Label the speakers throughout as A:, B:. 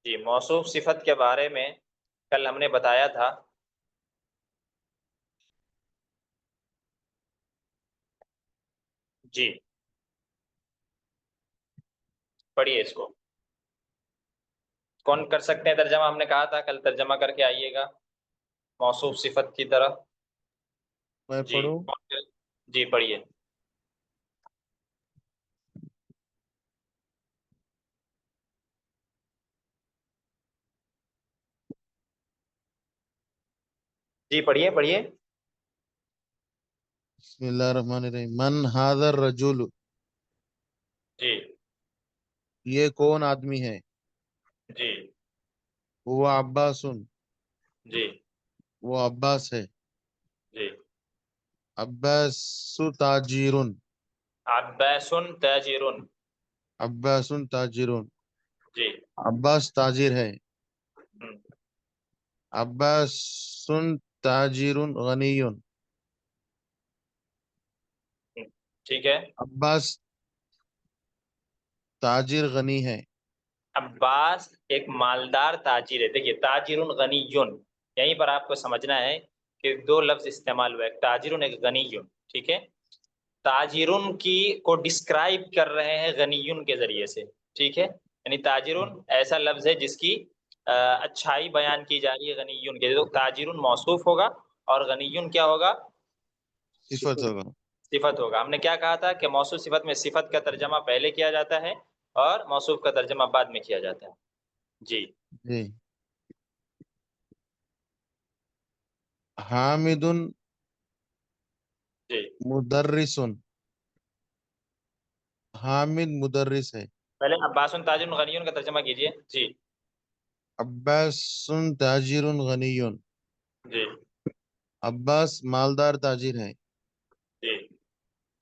A: جی موصوف صفت کے بارے میں کل ہم نے بتایا تھا جی پڑھیے اس کو کون کر سکتے ہیں ترجمہ؟ ہم نے کہا تھا کل ترجمہ کر کے آئیے گا موصوف صفت کی طرف.
B: میں
A: جی
B: پڑھوں؟
A: جی پڑھیے. جی پڑھیے پڑھیے.
B: بسم اللہ الرحمن الرحیم. من هذا الرجل،
A: جی
B: یہ کون آدمی ہے؟
A: جی
B: وہ عباس،
A: جی
B: وہ عباس ہے.
A: جی
B: عباس تاجر،
A: عباس تاجر.
B: عباس تاجر،
A: جی
B: عباس تاجر ہے.
A: ہم،
B: عباس تاجر غنی،
A: ٹھیک ہے.
B: عباس تاجر غنی ہے.
A: عباس ایک مالدار تاجر ہے. دیکھیے تاجر غنی، یہیں پر آپ کو سمجھنا ہے کہ دو لفظ استعمال ہوا ہے، ایک تاجر ایک غنی. ٹھیک ہے، تاجرون کی کو ڈسکرائب کر رہے ہیں غنیون کے ذریعے سے. ٹھیک ہے، یعنی تاجرون ایسا لفظ ہے جس کی اچھائی بیان کی جا رہی ہے غنیون کے. تو تاجرون موصوف ہوگا اور غنیون کیا ہوگا؟
B: صفت ہوگا.
A: صفت ہوگا. ہم نے کیا کہا تھا کہ موصوف صفت میں صفت کا ترجمہ پہلے کیا جاتا ہے اور موصوف کا ترجمہ بعد میں کیا جاتا ہے. جی
B: جی. حامد
A: جی
B: مدرس، حامد مدرس ہے.
A: پہلے عباس تاجر غنیون کا ترجمہ کیجئے. جی
B: عباس تاجر غنی،
A: جی
B: عباس مالدار تاجر ہے.
A: جی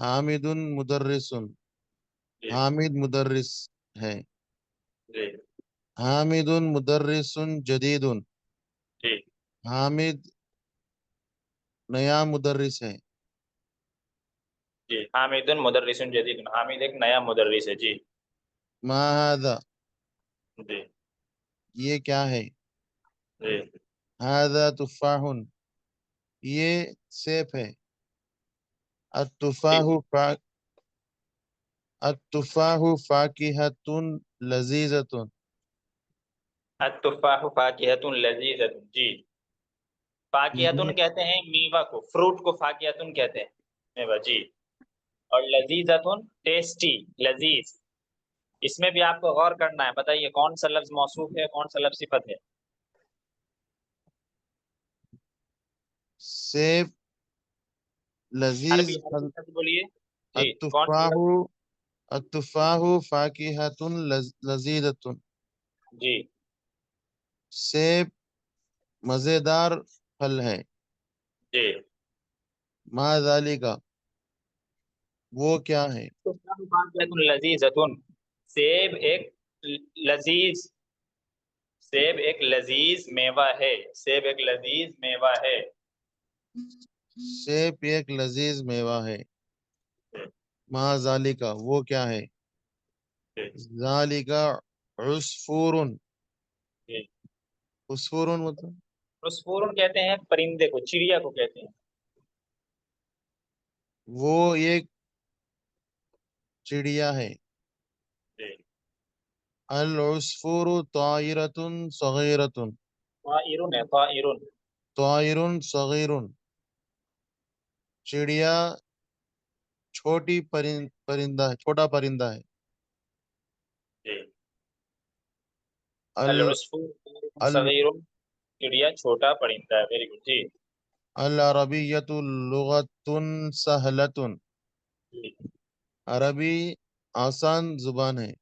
B: حامد مدرس،
A: جی
B: حامد مدرس ہے.
A: جی
B: حامد مدرس جدید،
A: جی
B: حامد نیا مدرس ہے.
A: جی حامد مدرس جدید، حامد ایک نیا مدرس ہے. جی
B: ما هذا،
A: جی
B: یہ کیا ہے؟
A: جی
B: هذا تفاح، یہ سیب ہے.
A: جی
B: التفاح التفاح فاکہۃ لذیذۃ.
A: التفاح فاکہۃ لذیذۃ. جی فاکہۃ
B: یہ
A: کہتے ہیں میوہ کو، فروٹ کو فاکہۃ کہتے ہیں، میوہ. جی اور لذیذۃ ٹیسٹی، لذیذ. اس میں بھی آپ کو غور کرنا ہے. بتائیے کون سا لفظ موصوف ہے، کون سا لفظ صفت ہے؟
B: سیب لذیذ.
A: عربی عربی لفظ بولیے. جی کون سا
B: التفاح
A: لفظ؟
B: التفاح فاکہۃ لذیذۃ.
A: جی
B: سیب مزیدار پھل ہے.
A: جی
B: ما ذالک، وہ کیا ہے؟
A: لذیذۃ. سیب ایک لذیذ، سیب ایک لذیذ میوہ ہے. سیب ایک لذیذ میوہ ہے.
B: سیب ایک لذیذ میوہ ہے. ما ذالک، وہ کیا ہے؟ ذالک عصفور.
A: جی
B: عصفور مطلب
A: عصفور کہتے ہیں پرندے کو، چڑیا کو کہتے ہیں.
B: وہ ایک چڑیا ہے.
A: جی
B: العصفور طائرۃ صغیرۃ.
A: طائر ہے، طائر.
B: طائر صغیر، چڑیا چھوٹی پرندہ ہے، چھوٹا پرندہ ہے.
A: جی
B: ال
A: العصفور
B: ال
A: صغیر، چڑیا چھوٹا پرندہ ہے. Very good. جی
B: العربیۃ لغۃ سہلۃ.
A: جی
B: عربی آسان زبان ہے.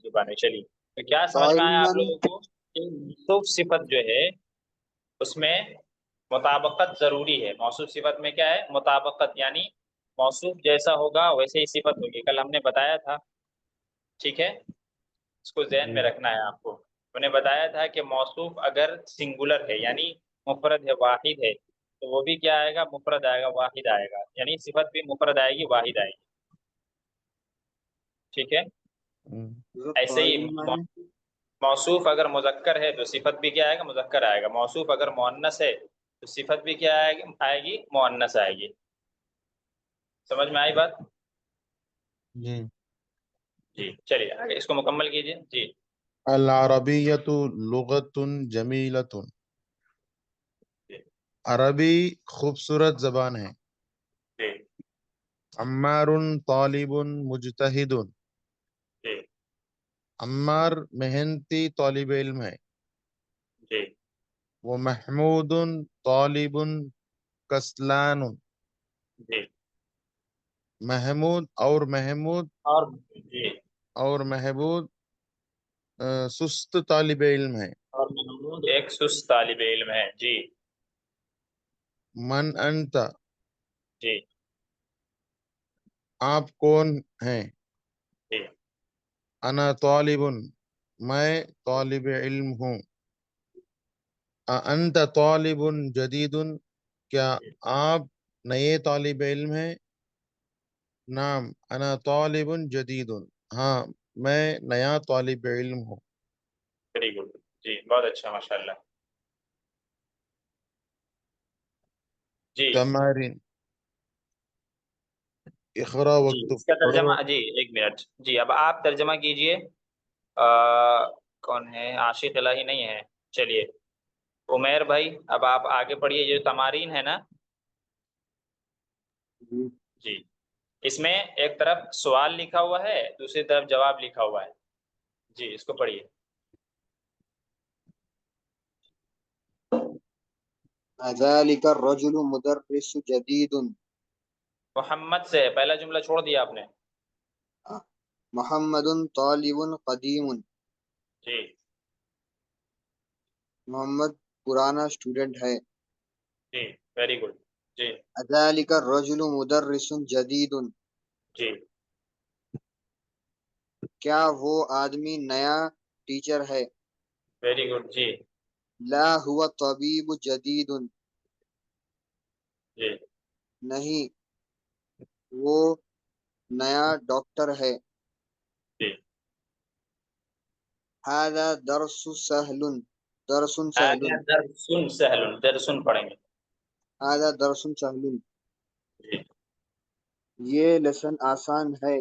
A: زبانیں. چلیے تو کیا سمجھ میں آیا آپ لوگوں کو کہ موصوف صفت جو ہے اس میں مطابقت ضروری ہے. موصوف صفت میں کیا ہے؟ مطابقت، یعنی موصوف جیسا ہوگا ویسے ہی صفت ہوگی. کل ہم نے بتایا تھا. ٹھیک ہے، اس کو ذہن میں رکھنا ہے آپ کو. میں نے بتایا تھا کہ موصوف اگر سنگولر ہے یعنی مفرد ہے، واحد ہے، تو وہ بھی کیا آئے گا؟ مفرد آئے گا، واحد آئے گا. یعنی صفت بھی مفرد آئے گی، واحد آئے گی. ٹھیک ہے، ایسے ہی موصوف اگر مذکر ہے تو صفت بھی کیا آئے گا؟ مذکر آئے گا. موصوف اگر مؤنث ہے تو صفت بھی کیا آئے گی؟ مؤنث آئے گی. سمجھ میں آئی بات؟
B: جی.
A: جی چلیے آگے اس کو مکمل کیجیے. جی.
B: العربیۃ لغۃ جمیلۃ.
A: جی.
B: عربی خوبصورت زبان ہے.
A: جی.
B: عمار طالب مجتہد.
A: جی.
B: عمار محنتی طالب علم ہے.
A: جی.
B: ومحمود طالب کسلان.
A: جی.
B: محمود
A: اور جی.
B: اور محمود سست طالب علم ہے.
A: اور محمود ایک سست طالب علم ہے. جی.
B: من انت.
A: جی.
B: آپ کون ہیں؟
A: جی.
B: انا طالب. میں طالب علم ہوں. انت طالب جدید. کیا آپ نئے طالب علم ہیں؟ نعم انا طالب جدید. ہاں میں نیا طالب علم ہوں.
A: Very good. جی بہت اچھا ماشاء اللہ. جی.
B: تمارین. اقرا
A: جی
B: وقت
A: اس کا
B: پڑھو.
A: ترجمہ. جی ایک منٹ. جی اب آپ ترجمہ کیجئے. کون ہے؟ عاشق الہی نہیں ہے. چلیے عمیر بھائی اب آپ آگے پڑھیے. یہ تمارین ہے نا؟ جی. اس میں ایک طرف سوال لکھا ہوا ہے دوسری طرف جواب لکھا ہوا ہے. جی اس کو پڑھیے.
C: ذلك الرجل مدرس جديد.
A: محمد سے پہلا جملہ چھوڑ دیا آپ نے.
C: محمد طالب قدیم.
A: جی.
C: محمد پرانا اسٹوڈنٹ ہے.
A: جی ویری گڈ. جی.
C: ذلك الرجل مدرس جدید.
A: جی.
C: کیا وہ آدمی نیا ٹیچر ہے؟
A: Very good. جی.
C: لا هو طبیب جدید.
A: جی.
C: نہیں وہ نیا ڈاکٹر ہے.
A: جی.
C: هذا درس سهل. درس سهل.
A: هذا درس سهل. درس پڑھیں گے.
C: هذا درس سهل.
A: جی.
C: یہ لیسن آسان ہے.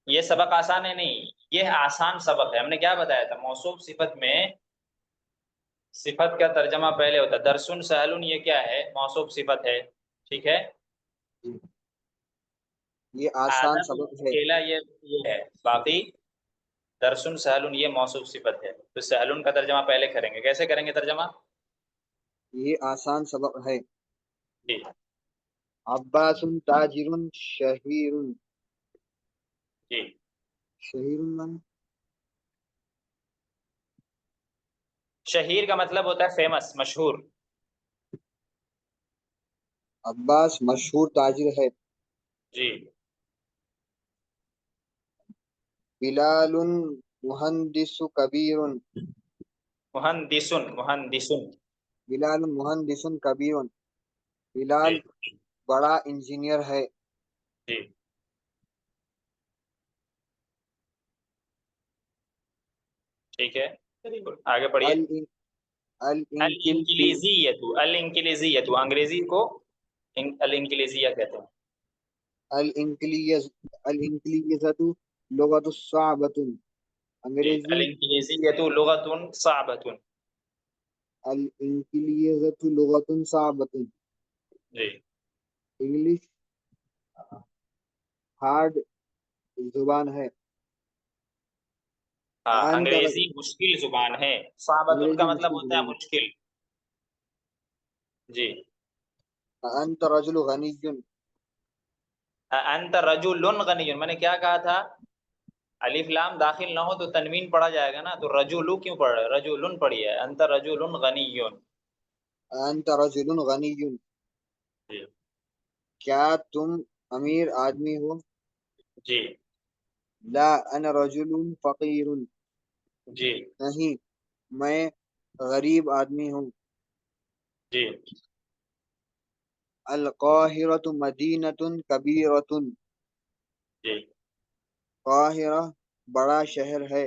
A: یہ سبق آسان ہے نہیں، یہ آسان سبق ہے. ہم نے کیا بتایا تھا؟ موصوف صفت میں صفت کا ترجمہ پہلے ہوتا ہے. درسن سہلن یہ کیا ہے؟ موصوف صفت ہے. ٹھیک ہے.
C: یہ آسان
A: آدم
C: سبق ہے.
A: اکیلا یہ ہے. باقی درسن سہلن یہ موصوف صفت ہے. تو سہلن کا ترجمہ پہلے کریں گے. کیسے کریں گے ترجمہ؟
C: یہ آسان سبق ہے.
A: جی.
C: عباس تاجر شہیر.
A: جی.
C: شہیر من
A: شہیر کا مطلب ہوتا ہے فیمس، مشہور.
C: عباس مشہور تاجر ہے.
A: جی.
C: بلال مہندس کبیر.
A: مہندسن.
C: بلال مہندس کبیر.
A: جی.
C: بلال بڑا انجینئر ہے.
A: جی. ٹھیک ہے. آگے پڑھیے. الانکلیزیت. الانکلیزیت انگریزی کو الانکلیزیہ کہتے ہیں.
C: الانکلیزت لغت صعبۃ.
A: جی.
C: انگریزی.
A: الانکلیزیت لغۃ صعبۃ.
C: الانکلیزت لغت صعبۃ.
A: جی.
C: انگلش ہارڈ زبان ہے.
A: ہاں
C: انت
A: انگریزی مشکل زبان ہے. صعبۃ کا
C: انگریزی
A: مطلب
C: مشکل
A: ہوتا ہے
C: زبان
A: مشکل. جی.
C: ہے. انت رجل غنی.
A: انت رجل غنی. میں نے کیا کہا تھا؟ الف لام داخل نہ ہو تو تنوین پڑھا جائے گا نا. تو رجل کیوں پڑھ رہا ہے؟ رجل پڑھی ہے. انت رجل غنی.
C: انت رجل غنی.
A: جی.
C: کیا تم امیر آدمی ہو؟
A: جی.
C: لا انا رجل فقیر.
A: جی.
C: نہیں میں غریب آدمی ہوں.
A: جی.
C: القاہرۃ مدینۃ کبیرۃ.
A: جی.
C: قاہرہ بڑا شہر ہے.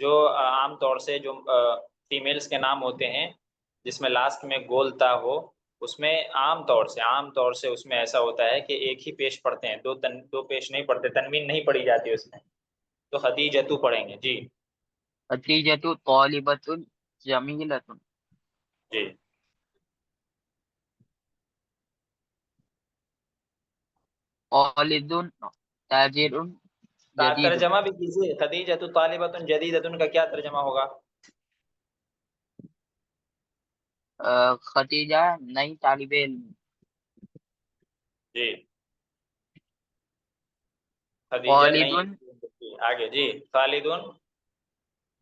A: جو عام طور سے جو فیمیلز کے نام ہوتے ہیں جس میں لاسٹ میں گول تا ہو، اس میں عام طور سے اس میں ایسا ہوتا ہے کہ ایک ہی پیش پڑھتے ہیں، دو پیش نہیں پڑھتے، تنوین نہیں پڑھی جاتی اس میں. تو خدیجتو پڑھیں گے. جی
D: خدیجۃ طالبۃ جمیلۃ.
A: جی
D: خالد تاجر جدید.
A: ترجمہ بھی کیجیے. خدیجۃ طالبۃ جدیدۃ کا کیا ترجمہ ہوگا؟
D: خدیجہ نئی طالب علم.
A: جی خدیجہ
D: خالد
A: نہیں. آگے جی خالدون.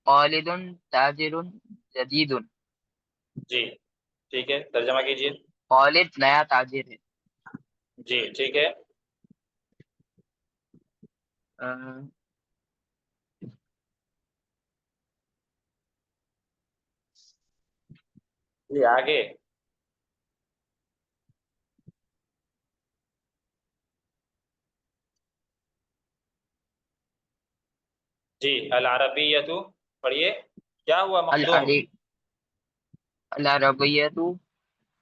D: خالد تاجر جدید.
A: جی ٹھیک ہے، ترجمہ کیجیے.
D: خالد نیا تاجر ہے.
A: جی ٹھیک ہے. جی آگے. جی العربیۃ پڑھیے. کیا ہوا مخدوم؟
D: العربیۃ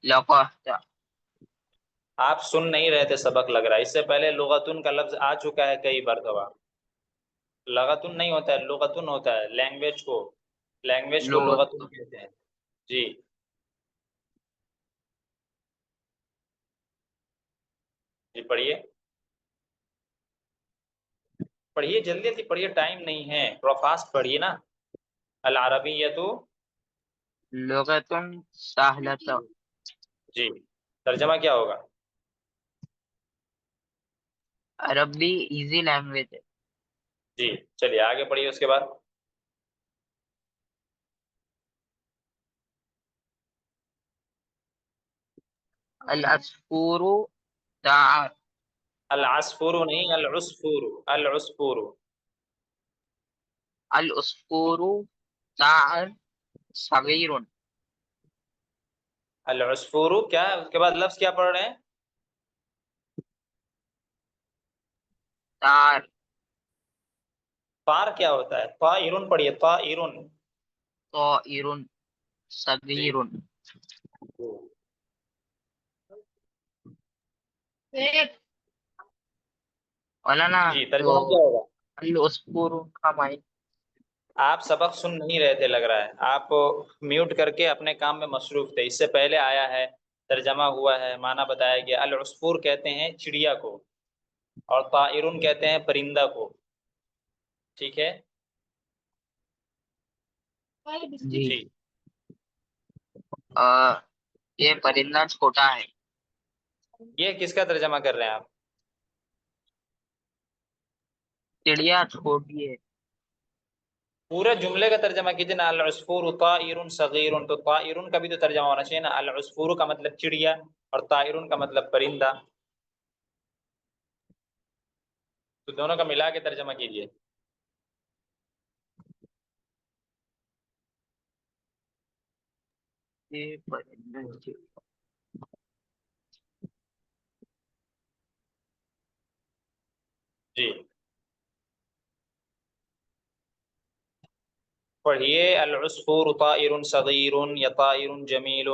D: لغت.
A: آپ سن نہیں رہے تھے سبق لگ رہا ہے. اس سے پہلے لغتن کا لفظ آ چکا ہے کئی مرتبہ. لغتن نہیں ہوتا ہے، لغتن ہوتا ہے. لینگویج کو لغتن کہتے ہیں. جی جی پڑھیے پڑھیے جلدی جلدی پڑھیے، ٹائم نہیں ہے، تھوڑا فاسٹ پڑھیے نا. العربیۃ.
D: لغت سہلۃ.
A: جی ترجمہ کیا ہوگا؟
D: عربی ایزی لینگویج ہے.
A: جی چلیے آگے پڑھیے اس کے بعد.
D: العصفور تعر.
A: العصفور نہیں، العصفور. العصفور.
D: العصفور تعر صغیر.
A: العصفور کیا اس کے بعد لفظ کیا پڑھ رہے ہیں؟
D: تعر.
A: طار کیا ہوتا ہے؟ طائرن پڑھیے. طائرن.
D: طائر
A: جی
D: صغیر. مولانا
A: جی
D: تو
A: ترجمہ کیا ہوگا؟
D: العصفور کا معنی.
A: آپ سبق سن نہیں رہے تھے لگ رہا ہے. آپ میوٹ کر کے اپنے کام میں مصروف تھے. اس سے پہلے آیا ہے، ترجمہ ہوا ہے، معنی بتایا گیا. العصفور کہتے ہیں چڑیا کو، اور طائرن کہتے ہیں پرندہ کو. ٹھیک ہے
D: جی
A: جی
D: یہ پرندہ چھوٹا ہے.
A: یہ کس کا ترجمہ کر رہے ہیں آپ؟
D: چڑیا چھوٹی ہے.
A: پورے جملے کا ترجمہ کیجیے نا. العصفور طائر صغیر. تو طائر کا بھی تو ترجمہ ہونا چاہیے نا. العصفور کا مطلب چڑیا اور طائر کا مطلب پرندہ. تو دونوں کا ملا کے ترجمہ کیجیے.
D: یہ پرندہ
A: جی پڑھیے. العصفور طائر صغیر یا طائر جمیل.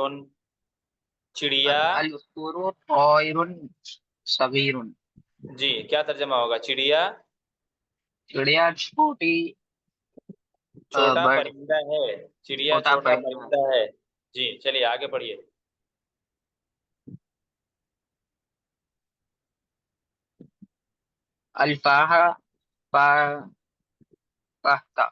A: چڑیا.
D: العصفور طائر صغیر.
A: جی کیا ترجمہ ہوگا؟ چڑیا
D: چڑیا چھوٹی
A: چھوٹا
D: برڈ.
A: پرندہ ہے. چڑیا
D: چھوٹا
A: چھوٹا
D: پرندہ ہے.
A: پرندہ ہے. جی چلیے آگے پڑھیے.
D: الفاح فاہتا.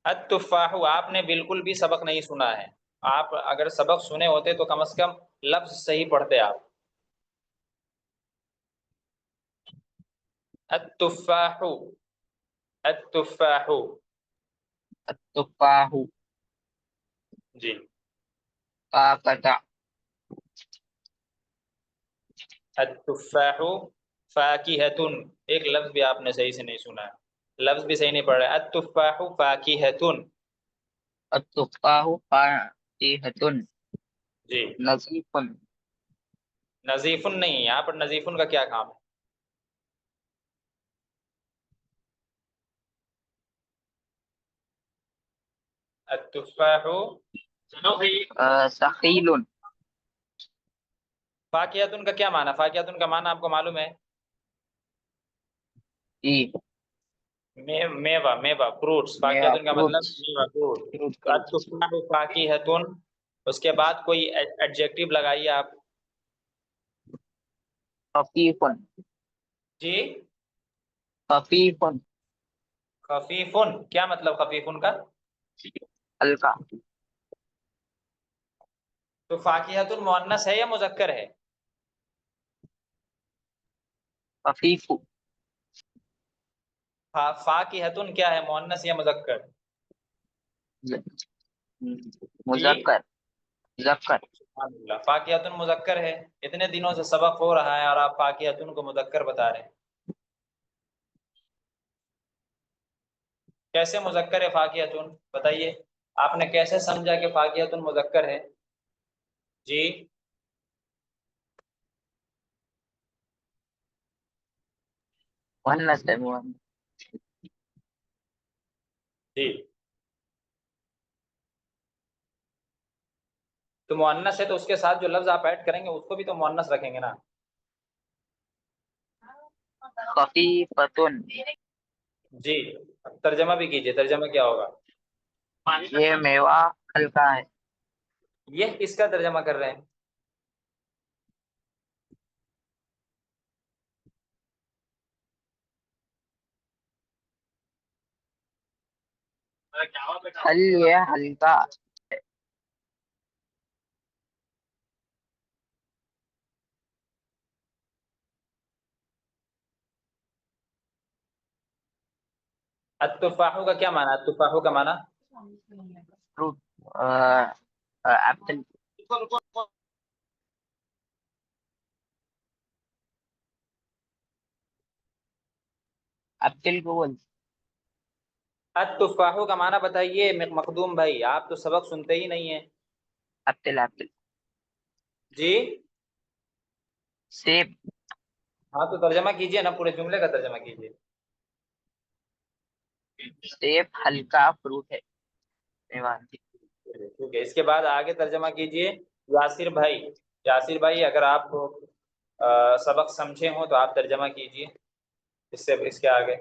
A: التفاح. آپ نے بالکل بھی سبق نہیں سنا ہے. آپ اگر سبق سنے ہوتے تو کم از کم لفظ صحیح پڑھتے آپ. التفاح. التفاح.
D: التفاح
A: جی
D: فاقتا.
A: التفاح فاکہۃ. ایک لفظ بھی آپ نے صحیح سے نہیں سنا ہے، لفظ بھی صحیح نہیں پڑھ رہے. التفاح فاکہۃ.
D: التفاح فاقہۃ.
A: جی
D: نظیف.
A: نظیف نہیں، یہاں پر نظیف کا کیا کام ہے؟ التفاح
D: سخیل.
A: فاکہتن کا کیا معنی؟ فاکہتن کا معنی آپ کو معلوم ہے؟
D: جی.
A: میوہ، میوہ، فروٹس.
D: میوہ
A: فاکہتن کا مطلب
D: فروٹس.
A: میوہ، فروٹ. تو
D: فروٹ.
A: التفاح فاکہتن، اس کے بعد کوئی ایڈجیکٹو لگائیے آپ.
D: خفیف.
A: جی.
D: خفیف.
A: خفیفن، کیا مطلب خفیفن کا؟
D: ہلکا.
A: تو فاکہتن مؤنث ہے یا مذکر ہے؟
D: خفیف.
A: فاکہتن کیا ہے، مؤنث یا مذکر؟
D: مذکر. مذکر.
A: سبحان اللہ، فاکہتن مذکر ہے. اتنے دنوں سے سبق ہو رہا ہے اور آپ فاکہتن کو مذکر بتا رہے ہیں. کیسے مذکر ہے فاکہتن؟ بتائیے، آپ نے کیسے سمجھا کہ فاکہتن مذکر ہے؟ جی.
D: مؤنث ہے. مؤنث.
A: جی. تو مؤنث ہے تو اس کے ساتھ جو لفظ آپ ایڈ کریں گے اس کو بھی تو مؤنث رکھیں گے نا.
D: خفیفتن.
A: جی. اب ترجمہ بھی کیجئے، ترجمہ کیا ہوگا؟
D: یہ میوہ ہلکا ہے.
A: یہ کس کا ترجمہ کر رہے ہیں؟
D: پھل یہ ہلکا.
A: التفاح کا کیا معنی؟ التفاح کا معنی
D: فروٹ. ایپل. ایپل کو بول.
A: التفاح کا معنی بتائیے مخدوم بھائی، آپ تو سبق سنتے ہی نہیں ہیں.
D: ایپل. ایپل.
A: جی.
D: سیب.
A: ہاں تو ترجمہ کیجئے نا، پورے جملے کا ترجمہ کیجئے.
D: سیب ہلکا فروٹ ہے.
A: ٹھیک ہے، اس کے بعد آگے ترجمہ کیجئے. یاسر بھائی، یاسر بھائی اگر آپ سبق سمجھے ہوں تو آپ ترجمہ کیجئے اس کے آگے.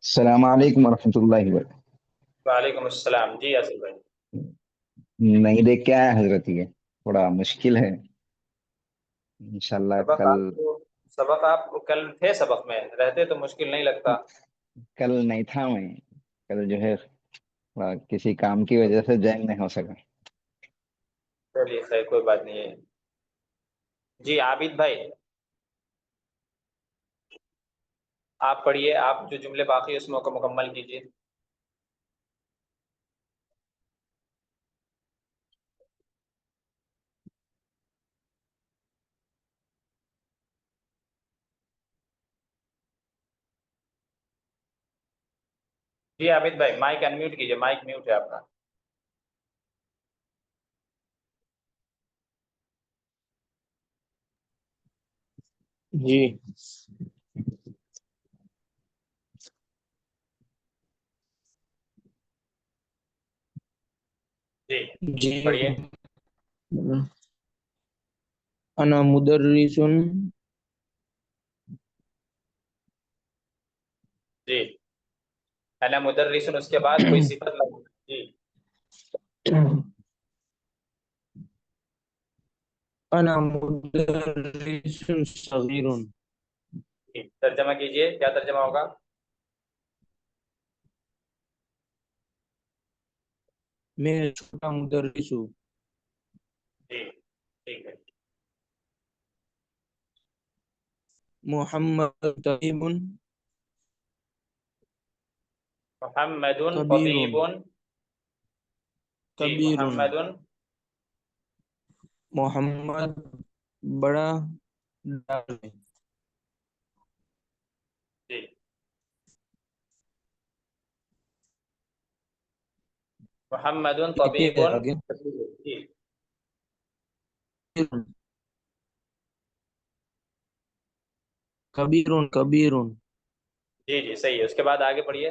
E: السلام علیکم ورحمۃ اللہ وبرکاتہ.
A: وعلیکم السلام. جی یاسر بھائی.
E: نہیں دیکھ کیا ہے حضرت، یہ تھوڑا مشکل ہے. انشاءاللہ کل.
A: سبق آپ کل تھے، سبق میں رہتے تو مشکل نہیں لگتا.
E: کل نہیں تھا میں. کل جو ہے تھوڑا کسی کام کی وجہ سے جوائن نہیں ہو سکا.
A: چلیے خیر، کوئی بات نہیں ہے. جی عابد بھائی، آپ پڑھیے، آپ جو جملے باقی اس میں کو مکمل کیجیے. جی عابد بھائی مائک انمیوٹ کیجیے، مائک میوٹ ہے آپ کا.
F: جی.
A: جی
F: جی.
A: پڑھیے.
F: انا مدرسن.
A: جی. انا مدرسن، اس کے بعد کوئی صفت لگو. جی.
F: انا مدرسن صغیر.
A: جی. ترجمہ کیجیے، کیا ترجمہ ہوگا؟
F: میں چھوٹا مدرس ہوں.
A: جی ٹھیک ہے.
F: محمد طبیب.
A: محمد
F: کبیر.
A: طبیب. جی
F: کبیر.
A: محمد.
F: محمد بڑا ڈاکٹر ہے.
A: جی. محمد طبیب.
F: لکھیے آگے.
A: جی.
F: کبیر. کبیر.
A: جی جی صحیح ہے، اس کے بعد آگے پڑھیے.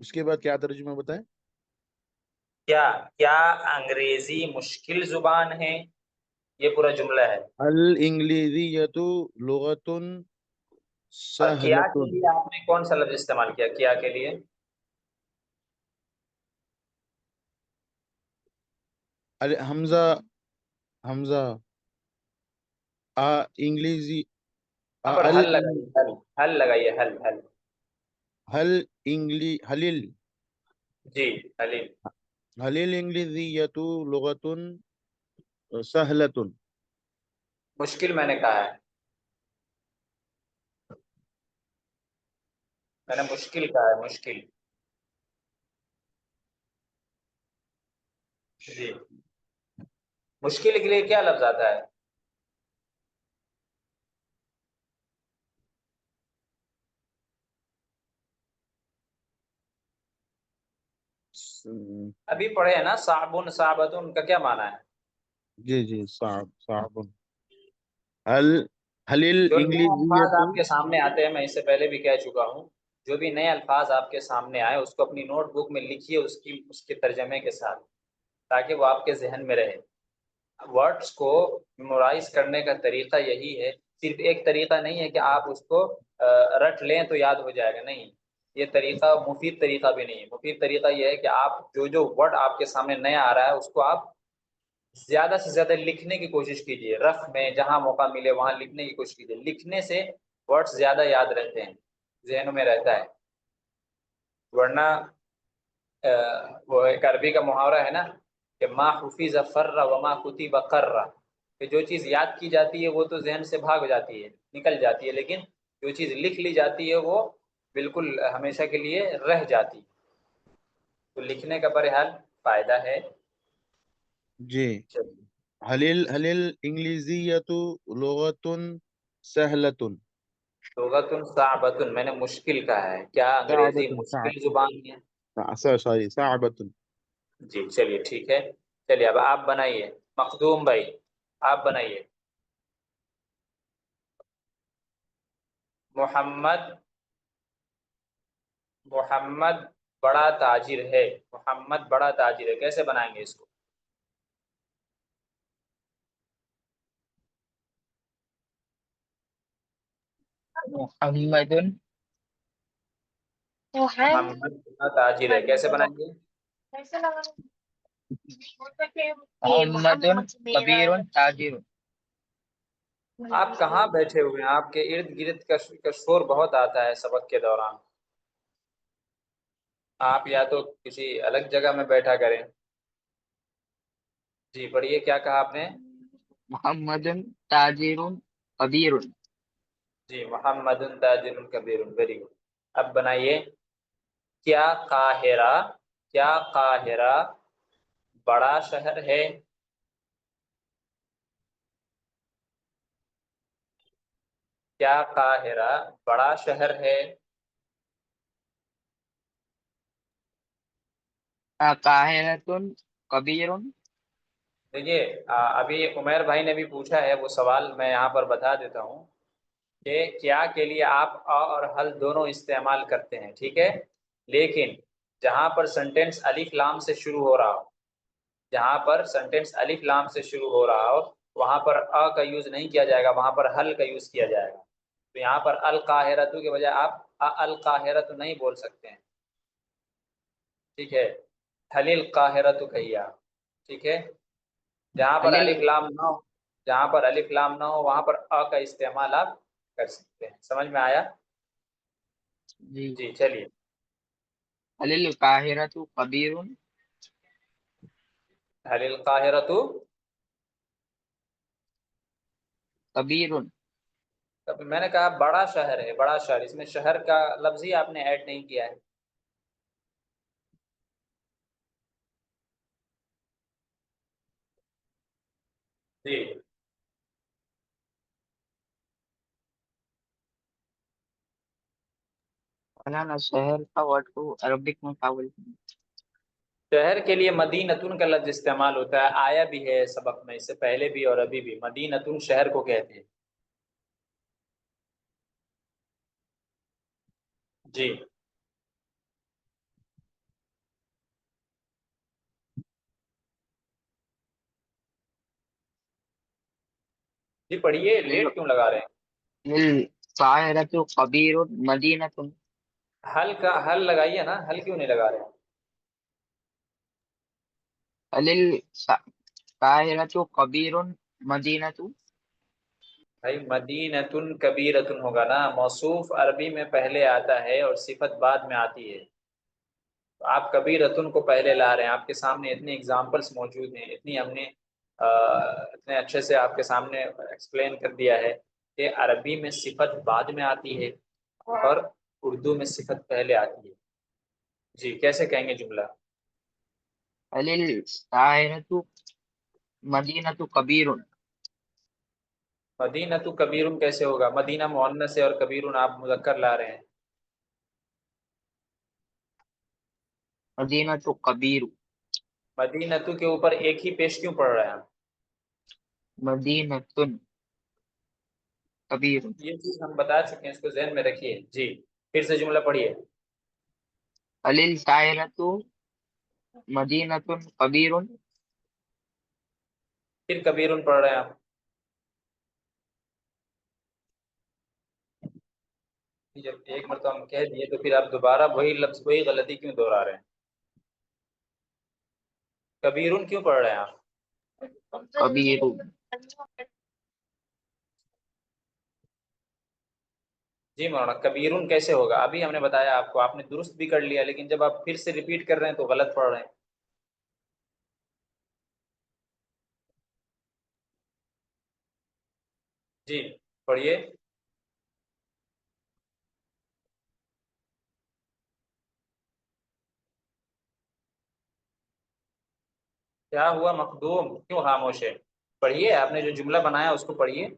B: اس کے بعد کیا ترجمہ بتائیں؟
A: کیا انگریزی مشکل زبان ہے؟ یہ پورا جملہ ہے.
B: الانگلیزیۃ لغۃ
A: اور کیا
B: سہلۃ.
A: کے لیے آپ نے کون سا لفظ استعمال کیا کیا کے لیے؟
B: حمزہ حمزہ انگلیزی
A: یہاں پر حل لگائیے، حل لگائیے، حل حل.
B: حلل
A: جی حلیل.
B: الانگلیزیۃ لغۃ سہلۃ.
A: مشکل میں نے کہا ہے، میں نے مشکل کہا ہے، مشکل. جی مشکل کے لیے کیا لفظ آتا ہے؟ ابھی پڑھے ہیں نا، صعب صعبۃ، ان کا کیا معنی ہے؟
B: جی جی صعب صعب. حل
A: جو نئے الفاظ
B: الانگلیزیۃ.
A: آپ کے سامنے آتے ہیں، میں اس سے پہلے بھی کہہ چکا ہوں، جو بھی نئے الفاظ آپ کے سامنے آئے اس کو اپنی نوٹ بک میں لکھیے، اس کے ترجمے کے ساتھ، تاکہ وہ آپ کے ذہن میں رہے. ورڈس کو میمورائز کرنے کا طریقہ یہی ہے، صرف ایک طریقہ نہیں ہے کہ آپ اس کو رٹ لیں تو یاد ہو جائے گا، نہیں. یہ طریقہ مفید طریقہ بھی نہیں ہے. مفید طریقہ یہ ہے کہ آپ جو ورڈ آپ کے سامنے نیا آ رہا ہے اس کو آپ زیادہ سے زیادہ لکھنے کی کوشش کیجیے، رف میں جہاں موقع ملے وہاں لکھنے کی کوشش کیجیے. لکھنے سے ورڈز زیادہ یاد رہتے ہیں، ذہنوں میں رہتا ہے. ورنہ وہ ایک عربی کا محاورہ ہے نا کہ ما حفظ فر وما کتب قر، کہ جو چیز یاد کی جاتی ہے وہ تو ذہن سے بھاگ جاتی ہے، نکل جاتی ہے، لیکن جو چیز لکھ لی جاتی ہے وہ بالکل ہمیشہ کے لیے رہ جاتی. تو لکھنے کا بہرحال فائدہ ہے.
B: جی الانگلیزیۃ لغۃ سہلۃ.
A: لغۃ صعبۃ، میں نے مشکل کہا ہے. کیا انگریزی
B: صعبۃ
A: مشکل زبان ہے؟
B: سوری صعبۃ.
A: جی چلیے ٹھیک ہے. چلیے اب آپ بنائیے، مخدوم بھائی آپ بنائیے. محمد بڑا تاجر ہے. محمد بڑا تاجر ہے، کیسے بنائیں گے اس کو؟
D: محمد
A: محمد بڑا تاجر ہے، کیسے بنائیں گے؟
D: محمد کبیر تاجر.
A: آپ کہاں بیٹھے ہوئے ہیں؟ آپ کے ارد گرد کا شور بہت آتا ہے سبق کے دوران. آپ یا تو کسی الگ جگہ میں بیٹھا کریں. جی پڑھیے، کیا کہا آپ نے؟
D: محمد تاجر کبیر.
A: جی محمد تاجر کبیر، ویری گڈ. اب بنائیے، کیا قاہرہ بڑا شہر ہے؟ کیا قاہرہ بڑا شہر ہے؟
D: قاہرۃ کبیر.
A: دیکھیے ابھی عمیر بھائی نے بھی پوچھا ہے وہ سوال، میں یہاں پر بتا دیتا ہوں کہ کیا کے لیے آپ اور حل دونوں استعمال کرتے ہیں، ٹھیک ہے، لیکن جہاں پر سنٹینس الف لام سے شروع ہو رہا ہو، جہاں پر سنٹینس الف لام سے شروع ہو رہا ہو وہاں پر کا یوز نہیں کیا جائے گا، وہاں پر حل کا یوز کیا جائے گا. تو یہاں پر القاہرۃ کے بجائے آپ القاہرۃ نہیں بول سکتے ہیں، ٹھیک ہے. حل القاہرۃ کہیے آپ، ٹھیک ہے. جہاں پر الف لام نہ ہو، جہاں پر الف لام نہ ہو وہاں پر کا استعمال آپ کر سکتے ہیں. سمجھ میں آیا؟
D: جی.
A: جی چلیے.
D: حل القاہرۃ کبیر.
A: حل القاہرۃ
D: کبیر.
A: میں نے کہا بڑا شہر ہے، بڑا شہر، اس میں شہر کا لفظ ہی آپ نے ایڈ نہیں کیا ہے. جی
D: مولانا شہر کا ورڈ کو عربک میں کیا بولتے ہیں؟
A: شہر کے لیے مدینتن کا لفظ استعمال ہوتا ہے، آیا بھی ہے سبق میں، اس سے پہلے بھی اور ابھی بھی. مدینتن شہر کو کہتے ہیں. جی جی پڑھیے، لیٹ کیوں لگا رہے ہیں؟
D: القاہرۃ کبیر مدینۃ.
A: حل کا حل لگائیے نا، حل کیوں نہیں لگا رہے ہیں؟
D: القاہرۃ کبیر مدینۃ.
A: بھائی مدینتن کبیرتن ہوگا نا، موصوف عربی میں پہلے آتا ہے اور صفت بعد میں آتی ہے. تو آپ کبیرتن کو پہلے لا رہے ہیں. آپ کے سامنے اتنی اگزامپلس موجود ہیں، اتنی ہم نے اتنے اچھے سے آپ کے سامنے ایکسپلین کر دیا ہے کہ عربی میں صفت بعد میں آتی ہے اور اردو میں صفت پہلے آتی ہے. جی کیسے کہیں گے جملہ؟
D: القاہرۃ مدینۃ کبیر.
A: مدینہ تو کبیرن کیسے ہوگا؟ مدینہ مؤنث ہے اور کبیرن آپ مذکر لا رہے ہیں.
D: مدینۃ کبیر.
A: مدینہ تو کے اوپر ایک ہی پیش کیوں پڑ رہا ہے؟
D: مدینۃ کبیر.
A: یہ چیز ہم بتا چکے ہیں، اس کو ذہن میں رکھیے. جی پھر سے جملہ پڑھیے.
D: القاہرۃ مدینۃ کبیر.
A: پھر کبیرن پڑھ رہے ہیں آپ. جب ایک مرتبہ ہم کہہ دیے تو پھر آپ دوبارہ وہی لفظ وہی غلطی کیوں دہرا رہے ہیں؟ کبیرن کیوں پڑھ رہے ہیں آپ؟
D: کبیر.
A: جی مولانا کبیرن کیسے ہوگا؟ ابھی ہم نے بتایا آپ کو، آپ نے درست بھی کر لیا، لیکن جب آپ پھر سے ریپیٹ کر رہے ہیں تو غلط پڑھ رہے ہیں. جی پڑھیے. کیا ہوا مخدوم، کیوں خاموش ہے؟ پڑھیے، آپ نے جو جملہ بنایا اس کو پڑھیے.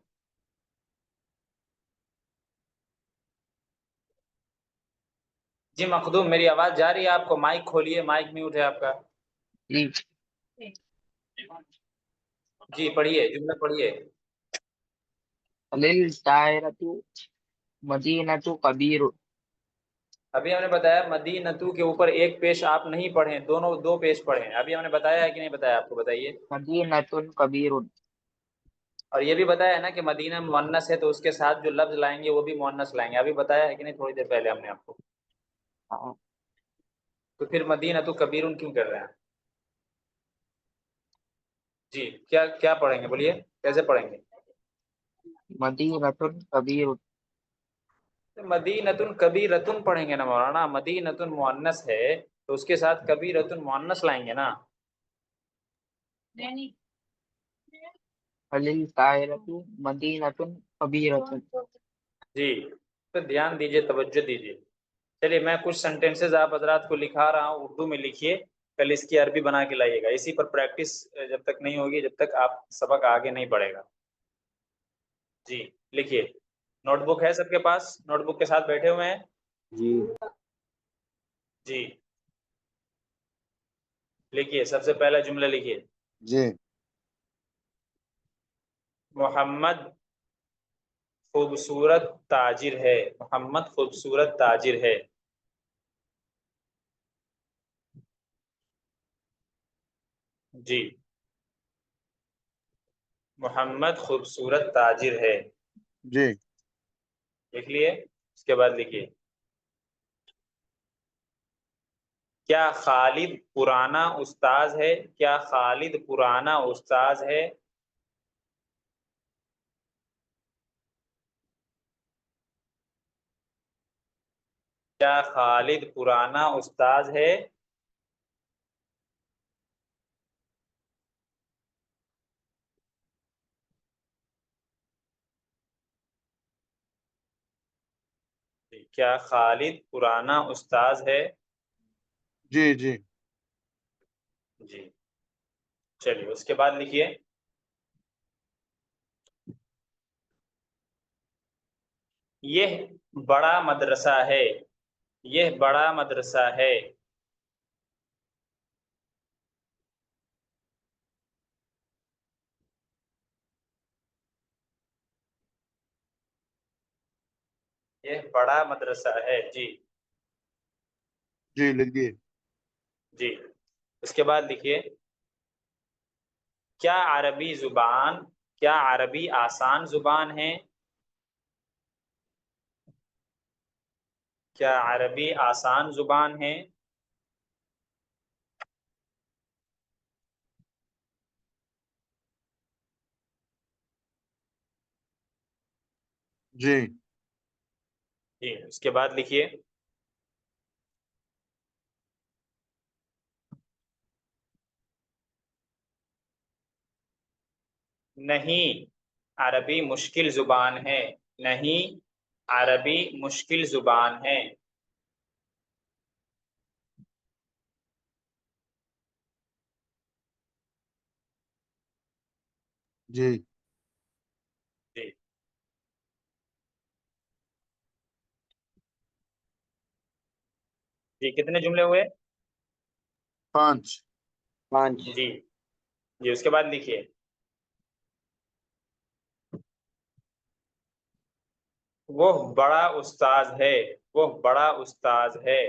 A: جی مخدوم میری آواز جا رہی ہے آپ کو؟ مائک کھولیے، مائک میوٹ ہے آپ کا.
D: جی
A: جی پڑھیے، جملہ پڑھیے.
D: القاہرۃ مدینۃ کبیر.
A: ابھی ہم نے بتایا مدینتو کے اوپر ایک پیش آپ نہیں پڑھیں، دونوں دو پیش پڑھیں. ابھی ہم نے بتایا ہے کہ نہیں بتایا آپ کو؟ بتائیے.
D: مدینۃ کبیر.
A: اور یہ بھی بتایا ہے نا کہ مدینہ مؤنث ہے تو اس کے ساتھ جو لفظ لائیں گے وہ بھی مؤنث لائیں گے. ابھی بتایا ہے کہ نہیں تھوڑی دیر پہلے ہم نے آپ کو؟
D: ہاں.
A: تو پھر مدینہ تو کبیرن کیوں کر رہے ہیں؟ جی کیا کیا پڑھیں گے بولیے، کیسے پڑھیں گے؟
D: مدینۃ کبیر.
A: مدینتن کبیرتن پڑھیں گے نا مولانا. مدینتن مؤنث ہے تو اس کے ساتھ کبیرتن مؤنث لائیں گے نا.
D: القاہرۃ مدینۃ کبیرۃ.
A: جی تو دھیان دیجیے، توجہ دیجیے. چلیے میں کچھ سینٹینسز آپ حضرات کو لکھا رہا ہوں، اردو میں لکھیے، کل اس کی عربی بنا کے لائیے گا. اسی پر پریکٹس جب تک نہیں ہوگی جب تک آپ سبق آگے نہیں بڑھے گا. جی لکھیے. نوٹ بک ہے سب کے پاس؟ نوٹ بک کے ساتھ بیٹھے ہوئے ہیں؟
C: جی
A: جی لکھیے. سب سے پہلا جملہ لکھیے.
B: جی
A: محمد خوبصورت تاجر ہے. محمد خوبصورت تاجر ہے. جی محمد خوبصورت تاجر ہے.
B: جی
A: لکھ لیے. اس کے بعد لکھیے. کیا خالد پرانا استاذ ہے؟ کیا خالد پرانا استاذ ہے؟ کیا خالد پرانا استاذ ہے؟ کیا خالد پرانا استاذ ہے؟
B: جی جی
A: جی چلیے. اس کے بعد لکھیے. یہ بڑا مدرسہ ہے. یہ بڑا مدرسہ ہے. یہ بڑا مدرسہ ہے. جی
B: جی لکھیے.
A: جی اس کے بعد لکھیے. کیا عربی زبان کیا عربی آسان زبان ہے؟ کیا عربی آسان زبان ہے؟
B: جی
A: جی اس کے بعد لکھیے نہیں عربی مشکل زبان ہے. نہیں عربی مشکل زبان ہے.
B: جی
A: جی جی کتنے جملے ہوئے؟
B: 5.
A: جی جی اس کے بعد لکھیے وہ بڑا استاذ ہے. وہ بڑا استاذ ہے.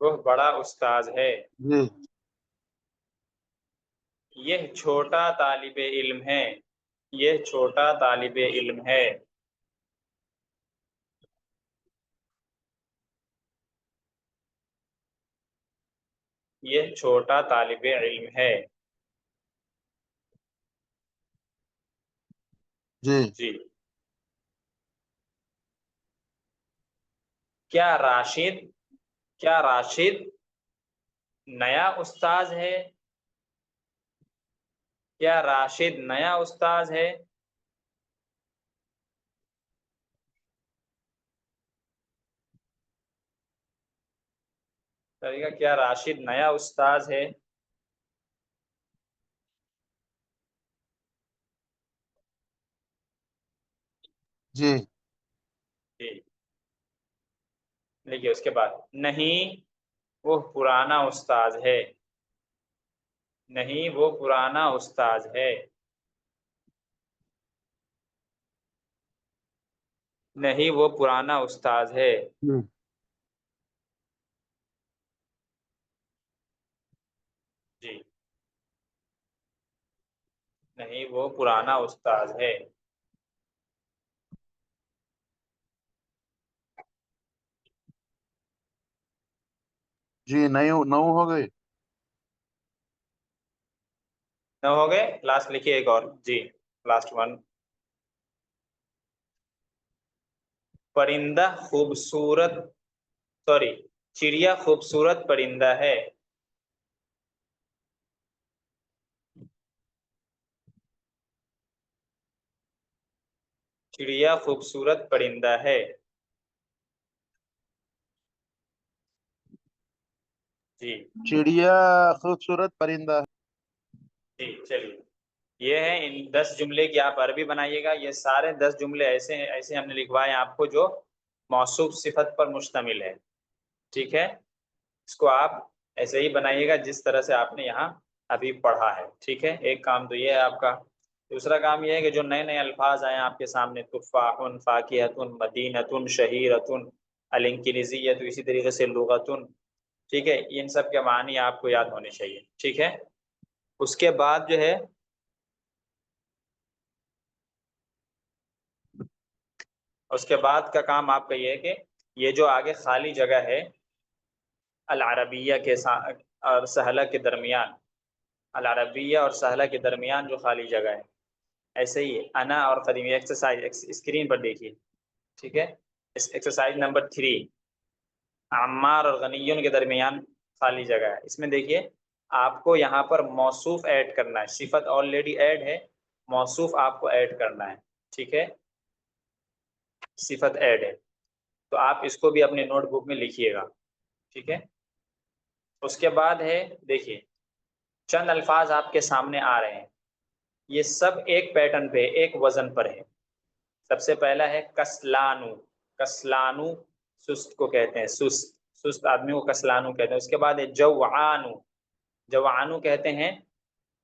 A: وہ بڑا استاذ ہے.
B: جی
A: یہ چھوٹا طالب علم ہے. یہ چھوٹا طالب علم ہے. یہ چھوٹا طالب علم ہے.
B: جی
A: جی کیا راشد نیا استاذ ہے؟ کیا راشد نیا استاذ ہے؟ کیا راشد نیا استاذ ہے؟
B: جی
A: جی لیکن اس کے بعد نہیں وہ پرانا استاذ ہے. نہیں وہ پرانا استاذ ہے. نہیں وہ پرانا استاذ ہے. جی نہیں وہ پرانا استاذ ہے.
B: جی 9 ہو گئے.
A: 9 ہو گئے. لاسٹ لکھیے ایک اور. جی لاسٹ ون. پرندہ خوبصورت چڑیا خوبصورت پرندہ ہے. چڑیا خوبصورت پرندہ ہے. جی
B: چڑیا خوبصورت پرندہ.
A: جی چلیے یہ ہے ان 10 جملے کی آپ عربی بنائیے گا. یہ سارے 10 جملے ایسے ہم نے لکھوائے آپ کو جو موصوف صفت پر مشتمل ہے. ٹھیک ہے اس کو آپ ایسے ہی بنائیے گا جس طرح سے آپ نے یہاں ابھی پڑھا ہے. ٹھیک ہے ایک کام تو یہ ہے آپ کا. دوسرا کام یہ ہے کہ جو نئے نئے الفاظ آئے ہیں آپ کے سامنے تفاح فاکہۃ مدینۃ شہیرۃ الانکلیزیۃ اسی طریقے سے لغۃ. ٹھیک ہے ان سب کے معنی آپ کو یاد ہونے چاہیے. ٹھیک ہے اس کے بعد جو ہے اس کے بعد کا کام آپ کا یہ ہے کہ یہ جو آگے خالی جگہ ہے العربیہ کے اور سہلہ کے درمیان العربیہ اور سہلہ کے درمیان جو خالی جگہ ہے ایسے ہی انا اور قدیمی ایکسرسائز اسکرین پر دیکھیے. ٹھیک ہے ایکسرسائز نمبر 3 عمار اور غنیون کے درمیان خالی جگہ ہے. اس میں دیکھیے آپ کو یہاں پر موصوف ایڈ کرنا ہے. صفت آلریڈی ایڈ ہے موصوف آپ کو ایڈ کرنا ہے. ٹھیک ہے صفت ایڈ ہے تو آپ اس کو بھی اپنے نوٹ بک میں لکھیے گا. ٹھیک ہے اس کے بعد ہے دیکھیے چند الفاظ آپ کے سامنے آ رہے ہیں. یہ سب ایک پیٹرن پہ ایک وزن پر ہے. سب سے پہلا ہے کسلانو. کسلانو سست کو کہتے ہیں. سست آدمی کو کسلانو کہتے ہیں. اس کے بعد ہے جوعانو. جوعانو کہتے ہیں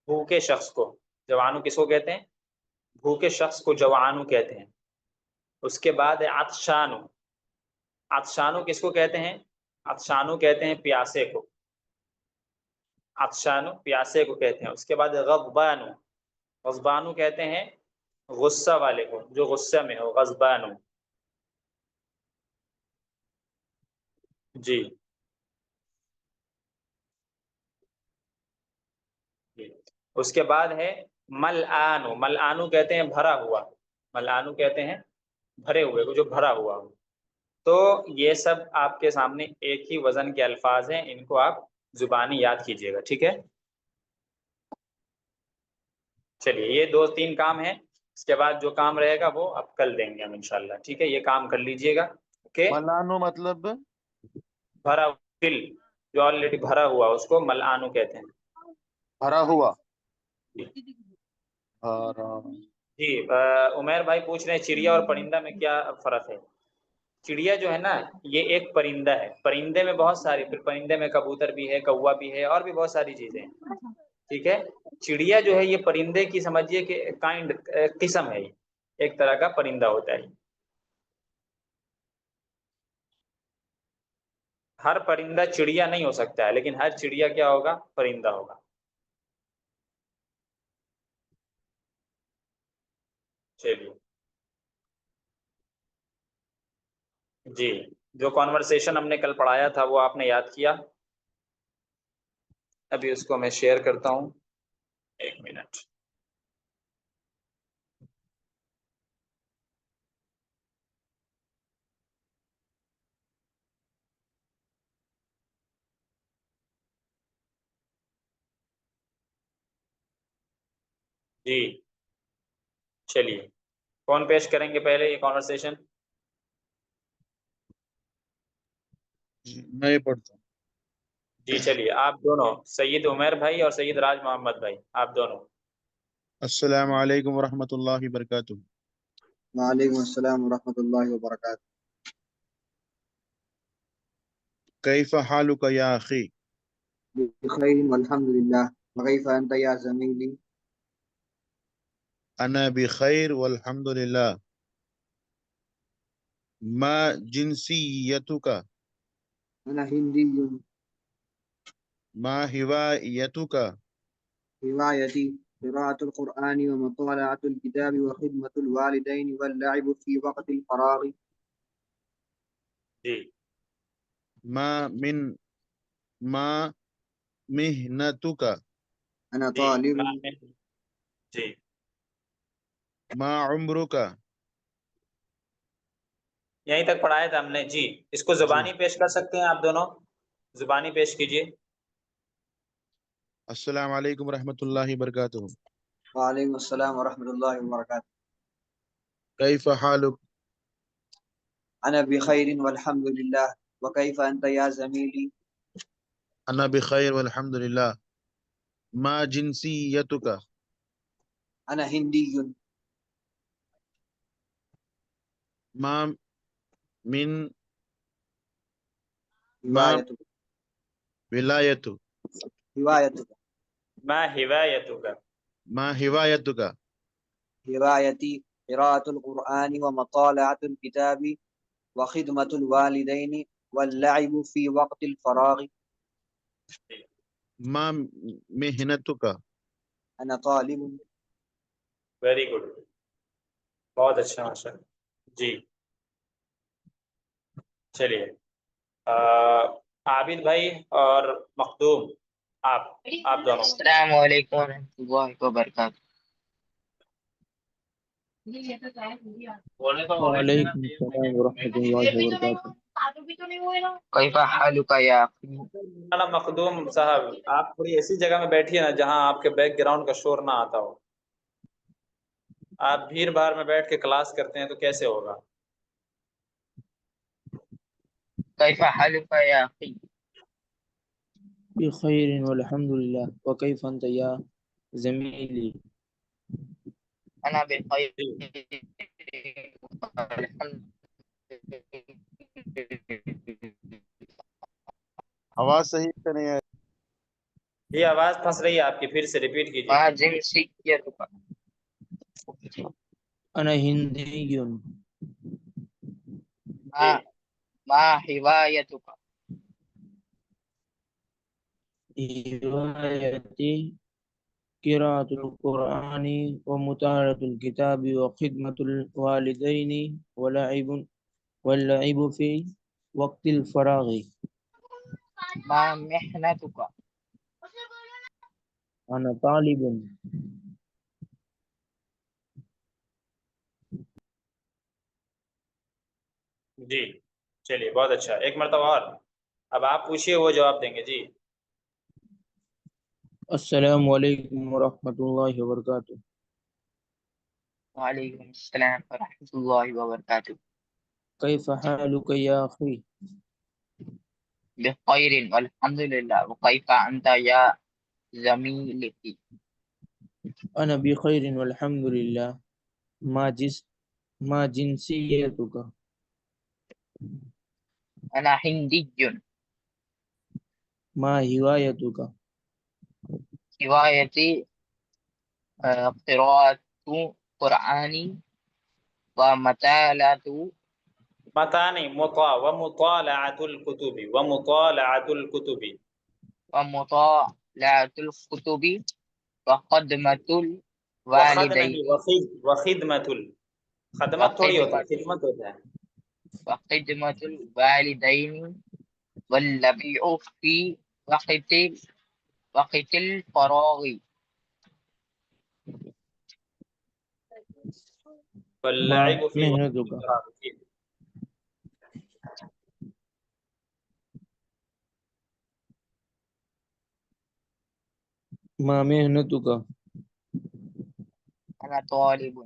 A: بھوکے شخص کو. جوعانو کس کو کہتے ہیں؟ بھوکے شخص کو جوعانو کہتے ہیں. اس کے بعد ہے عطشانو. عطشانو کس کو کہتے ہیں؟ عطشانو کہتے ہیں پیاسے کو، عطشانو پیاسے کو کہتے ہیں. اس کے بعد غضبانو، غضبانو کہتے ہیں غصہ والے کو، جو غصہ میں ہو، غضبانو. جی جی. اس کے بعد ہے ملآنو، ملآنو کہتے ہیں بھرا ہوا، ملآنو کہتے ہیں بھرے ہوئے کو، جو بھرا ہوا ہو. تو یہ سب آپ کے سامنے ایک ہی وزن کے الفاظ ہیں، ان کو آپ زبانی یاد کیجئے گا. ٹھیک ہے، چلیے یہ 2-3 کام ہیں. اس کے بعد جو کام رہے گا وہ اب کل دیں گے ہم انشاءاللہ. ٹھیک ہے، یہ کام کر لیجئے گا. اوکے،
B: ملانو مطلب
A: بھرا فل، جو آلریڈی بھرا ہوا اس کو ملآنو کہتے ہیں.
B: بھرا ہوا.
A: جی
B: اور
A: جی. عمیر بھائی پوچھ رہے ہیں چڑیا اور پرندہ میں کیا فرق ہے. چڑیا جو ہے نا یہ ایک پرندہ ہے، پرندے میں بہت ساری، پھر پرندے میں کبوتر بھی ہے، کوا بھی ہے، اور بھی بہت ساری چیزیں ہیں. ٹھیک ہے، چڑیا جو ہے یہ پرندے کی سمجھیے کہ کائنڈ قسم ہے، یہ ایک طرح کا پرندہ ہوتا ہے. ہر پرندہ چڑیا نہیں ہو سکتا ہے، لیکن ہر چڑیا کیا ہوگا، پرندہ ہوگا. چلیے جی. جو کانورسیشن ہم نے کل پڑھایا تھا وہ آپ نے یاد کیا؟ ابھی اس کو میں شیئر کرتا ہوں، 1 منٹ. جی چلیے، کون پیش کریں گے پہلے یہ کانورسیشن؟
B: میں یہ پڑھتا ہوں.
A: جی چلیے، آپ دونوں، سید عمیر بھائی اور سید راج محمد بھائی، آپ دونوں.
B: السلام علیکم ورحمۃ اللہ وبرکاتہ.
C: وعلیکم السلام ورحمۃ اللہ وبرکاتہ.
B: کیف حالک یا اخی؟
C: بخیر والحمد للہ. وکیف انت یا زمیلی؟
B: انا بخیر والحمد للہ. ما جنسیتک؟
C: انا ہندی.
B: ما ہوایتک؟
C: هوايتي قراءة القرآن ومطالعة الكتاب وخدمة الوالدين واللعب في وقت الفراغ.
A: جی
B: ما مهنتک؟
C: أنا
A: جی
C: طالب.
A: جی
B: ما عمرک؟
A: یہیں تک پڑھایا تھا ہم نے. جی اس کو زبانی پیش کر سکتے ہیں آپ دونوں، زبانی پیش کیجئے.
B: السلام علیکم ورحمۃ اللہ وبرکاتہ.
C: وعليكم السلام ورحمة الله وبركاته.
B: کیف حالک؟
C: أنا بخير والحمد لله. وكيف أنت يا زميلي؟
B: انا بخیر والحمد للہ. ما جنسیتک؟
C: أنا هندي.
B: ما من ما
C: هوايتك
B: ولایتک؟
C: هوايتك
A: ما ہوایتک؟
B: ما ہوایتک؟
C: هوايتي قراءة القرآن ومطالعة الكتاب وخدمة الوالدين واللعب في وقت الفراغ.
B: ما محنتک؟
C: أنا طالب.
A: ویری گڈ، بہت اچھا ماشاء اللہ. جی چلیے، عابد بھائی اور مخدوم، آپ دونوں.
D: السلام علیکم ورحمۃ اللہ وبرکاتہ.
F: وعلیکم السلام ورحمۃ اللہ وبرکاتہ.
D: کیف حالک یا اخی؟
A: مولانا مخدوم صاحب، آپ تھوڑی ایسی جگہ میں بیٹھیے نا جہاں آپ کے بیک گراؤنڈ کا شور نہ آتا ہو. آپ بھیڑ بھاڑ میں بیٹھ کے کلاس کرتے ہیں تو کیسے ہوگا؟
D: کیف حالک یا اخی؟
F: بخیر والحمد للہ. وکیف انت یا زمیلی؟
D: انا بخیر
A: جی
D: والحمد
B: آواز صحیح سے نہیں ہے.
A: یہ آواز پھنس رہی ہے آپ کی، پھر سے ریپیٹ کیجیے.
D: ما جنسیتک؟
F: انا ہندی.
D: ما ما ہوایتک؟
F: هوايتي قراءة القرآن ومطالعة الكتاب وخدمة الوالدين واللعب في وقت الفراغ.
D: ما محنتك؟
F: أنا طالب.
A: جی چلیے بہت اچھا، ایک مرتبہ اور اب آپ پوچھیے وہ جواب دیں گے. جی
F: السلام علیکم ورحمۃ اللہ وبرکاتہ.
D: وعلیکم السلام ورحمۃ اللہ وبرکاتہ.
F: كيف حالك يا أخي؟
D: بخير والحمد لله. وكيف أنت يا زميلتي؟
F: أنا بخير والحمد لله. ما جنسيتك؟
D: أنا هندي.
F: ما هوايتك؟
D: هوايتي قراءة قرآن ومطالعة
A: متا نہیں، مطا ومطالعة الكتب ومطالعة الكتب.
D: ومطالعة الكتب وخدمة
A: وخد
D: الوالدين
A: نہیں، وخدمة خدمت تھوڑی ہوتا ہے،
D: وخدمة
A: خدمت ہوتا ہے.
D: وخدمة الوالدين واللبيع في وقت الفراغ.
A: واللعب
F: ما
A: في وقت
F: مهنتك؟
A: الفراغ.
F: ما مهنتك؟
D: أنا طالب.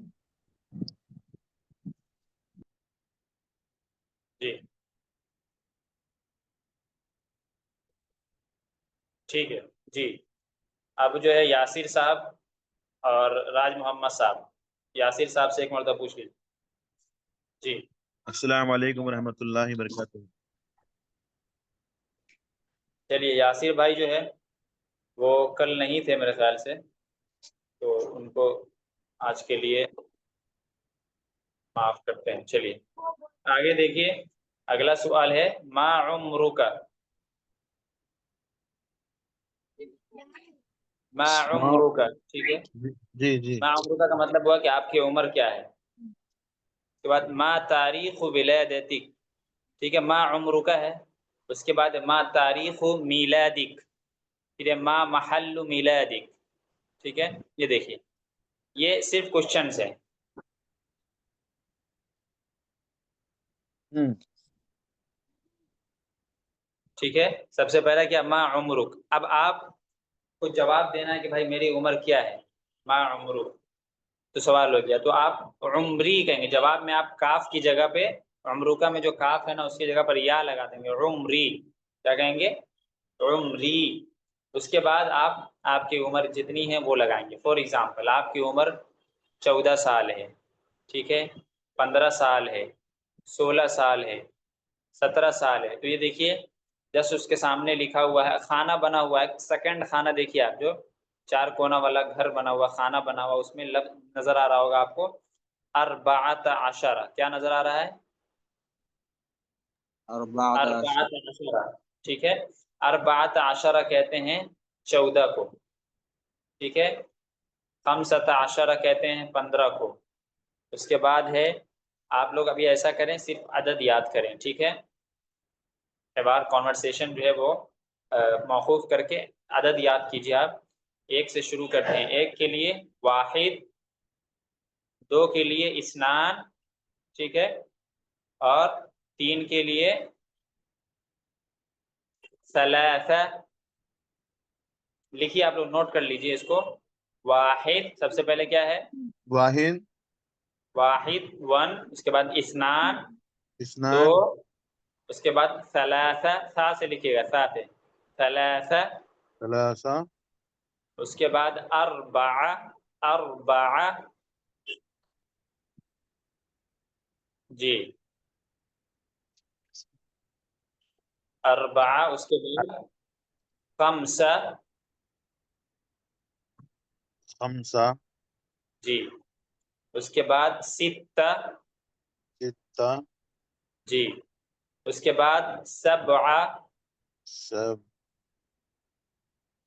A: جی ٹھیک ہے. جی اب جو ہے یاسر صاحب اور راج محمد صاحب، یاسر صاحب سے ایک مرتبہ پوچھ لیجیے. جی
B: السلام علیکم ورحمۃ اللہ وبرکاتہ.
A: چلیے، یاسر بھائی جو ہے وہ کل نہیں تھے میرے خیال سے، تو ان کو آج کے لیے معاف کرتے ہیں. چلیے آگے دیکھیے، اگلا سوال ہے ما عمرک. ما عمرک، ٹھیک ہے.
B: جی جی
A: ما عمرک کا مطلب ہوا کہ آپ کی عمر کیا ہے. اس کے بعد ما تاریخ ولادتک، ٹھیک ہے، ما عمرک ہے. اس کے بعد ما تاریخ میلادک، پھر ہے ما محل میلادک. ٹھیک ہے، یہ دیکھیے یہ صرف کوشچنز ہیں. ٹھیک ہے، سب سے پہلا کیا ما عمرک. اب آپ کو جواب دینا ہے کہ بھائی میری عمر کیا ہے. ما عمرک تو سوال ہو گیا، تو آپ عمری کہیں گے. جواب میں آپ کاف کی جگہ پہ، عمرکہ میں جو کاف ہے نا اس کی جگہ پر یا لگا دیں گے. عمری کیا کہیں گے؟ عمری. اس کے بعد آپ کی عمر جتنی ہے وہ لگائیں گے. فور ایگزامپل آپ کی عمر 14 سال ہے، ٹھیک ہے، 15 سال ہے، 16 سال ہے، 17 سال ہے. تو یہ دیکھیے جس اس کے سامنے لکھا ہوا ہے خانہ بنا ہوا ہے. سیکنڈ خانہ دیکھیے آپ، جو 4 کونا والا گھر بنا ہوا، خانہ بنا ہوا، اس میں نظر آ رہا ہوگا آپ کو 14. کیا نظر آ رہا ہے؟ 14. ٹھیک ہے، 14 کہتے ہیں 14 کو، ٹھیک ہے. 15 کہتے ہیں 15 کو. اس کے بعد ہے، آپ لوگ ابھی ایسا کریں صرف عدد یاد کریں، ٹھیک ہے. بار کانورسیشن جو ہے وہ موقوف کر کے عدد یاد کیجیے. آپ 1 سے شروع کرتے ہیں. 1 کے لیے واحد، 2 کے لیے اثنان، ٹھیک ہے، اور 3 کے لیے ثلاثہ. لکھیے آپ لوگ، نوٹ کر لیجیے اس کو. واحد سب سے پہلے کیا ہے؟
B: واحد،
A: 1. اس کے بعد اثنان 2.
B: اثنان،
A: اس کے بعد ثلاثہ، سا سے لکھیے گا، سا سے ثلاثہ.
B: ثلاثہ،
A: اس کے بعد اربعہ. جی اربعہ. اس کے بعد خمسہ.
B: خمسہ،
A: جی اس کے بعد ستہ.
B: ستہ،
A: جی اس کے بعد سبعہ.
B: سب،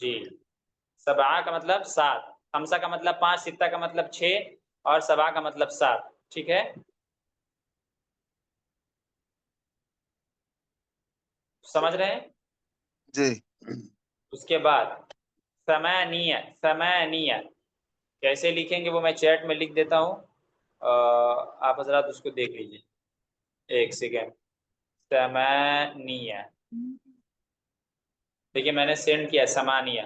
A: جی سبع کا مطلب 7، خمسہ کا مطلب 5، ستہ کا مطلب 6 اور سبع کا مطلب 7. ٹھیک ہے، سمجھ رہے ہیں؟
B: جی.
A: اس کے بعد ثمانیہ، ثمانیہ کیسے لکھیں گے وہ میں چیٹ میں لکھ دیتا ہوں، آپ حضرات اس کو دیکھ لیجیے. ایک سیکنڈ. ثمانیہ، دیکھیے میں نے سینڈ کیا ثمانیہ.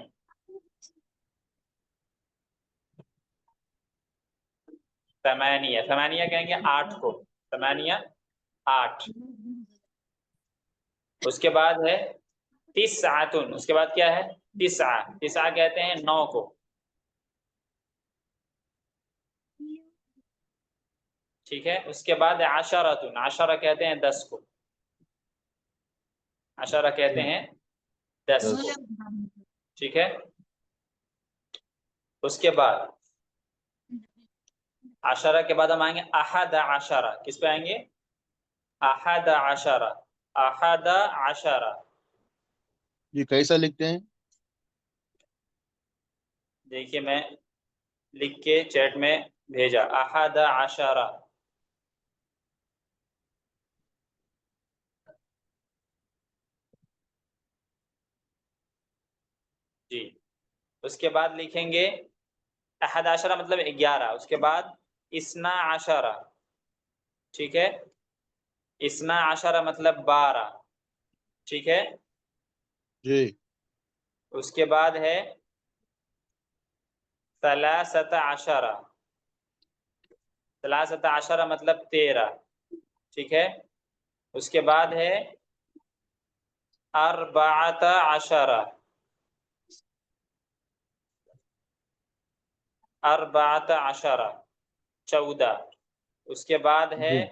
A: ثمانیہ، ثمانیہ کہیں گے 8 کو، ثمانیہ 8. اس کے بعد ہے تسعۃ، اس کے بعد کیا ہے؟ تسعہ، تسعہ کہتے ہیں 9 کو. ٹھیک ہے، اس کے بعد عشرۃ، عشرہ کہتے ہیں 10 کو، عشرہ کہتے ہیں 10 کو. ٹھیک ہے، اس کے بعد عشرہ کے بعد ہم آئیں گے احد عشرہ. کس پہ آئیں گے؟ احد عشرہ، احد عشرہ.
B: یہ کیسا لکھتے ہیں؟
A: دیکھیے میں لکھ کے چیٹ میں بھیجا احد عشرہ. جی اس کے بعد لکھیں گے احد عشرہ مطلب 11، اس کے بعد اثنا عشرہ. ٹھیک ہے، اثنا عشرہ مطلب 12. ٹھیک ہے،
B: جی.
A: اس کے بعد ہے ثلاثۃ عشرہ، ثلاثۃ عشرہ مطلب 13. ٹھیک ہے، اس کے بعد ہے اربعۃ عشرہ، اربعۃ عشرہ 14. اس کے بعد ہے
B: جی.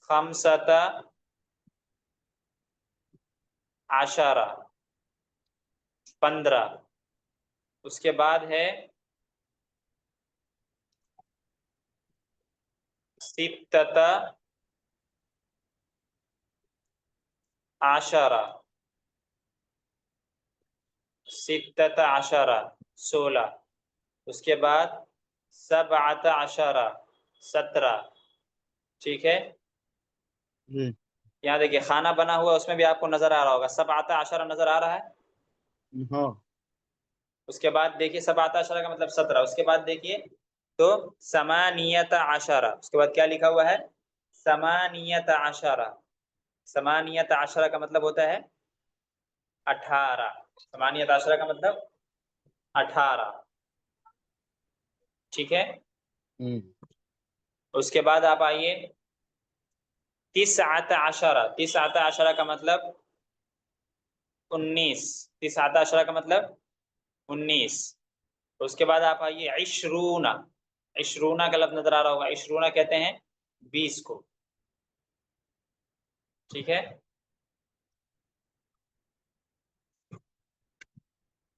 A: خمسۃ عشرہ 15. اس کے بعد ہے ستۃ عشرہ، ستۃ عشرہ 16. اس کے بعد سبعۃ عشرہ 17. ٹھیک ہے،
B: جی.
A: یہاں دیکھیے کھانا بنا ہوا اس میں بھی آپ کو نظر آ رہا ہوگا، سبعۃ عشرہ نظر آ رہا ہے.
B: ہاں.
A: اس کے بعد دیکھیے سبعۃ عشرہ کا مطلب 17. اس کے بعد دیکھیے تو ثمانیۃ عشرہ، اس کے بعد کیا لکھا ہوا ہے؟ ثمانیۃ عشرہ. ثمانیۃ عشرہ کا مطلب ہوتا ہے 18. ثمانیۃ عشرہ کا مطلب 18. ٹھیک ہے، اس کے بعد آپ آئیے تسعۃ عشرہ، تسعۃ عشرہ کا مطلب 19. تسعۃ عشرہ کا مطلب 19. اس کے بعد آپ آئیے عشرون، عشرون کا لفظ نظر آ رہا ہوگا، عشرون کہتے ہیں 20 کو. ٹھیک ہے،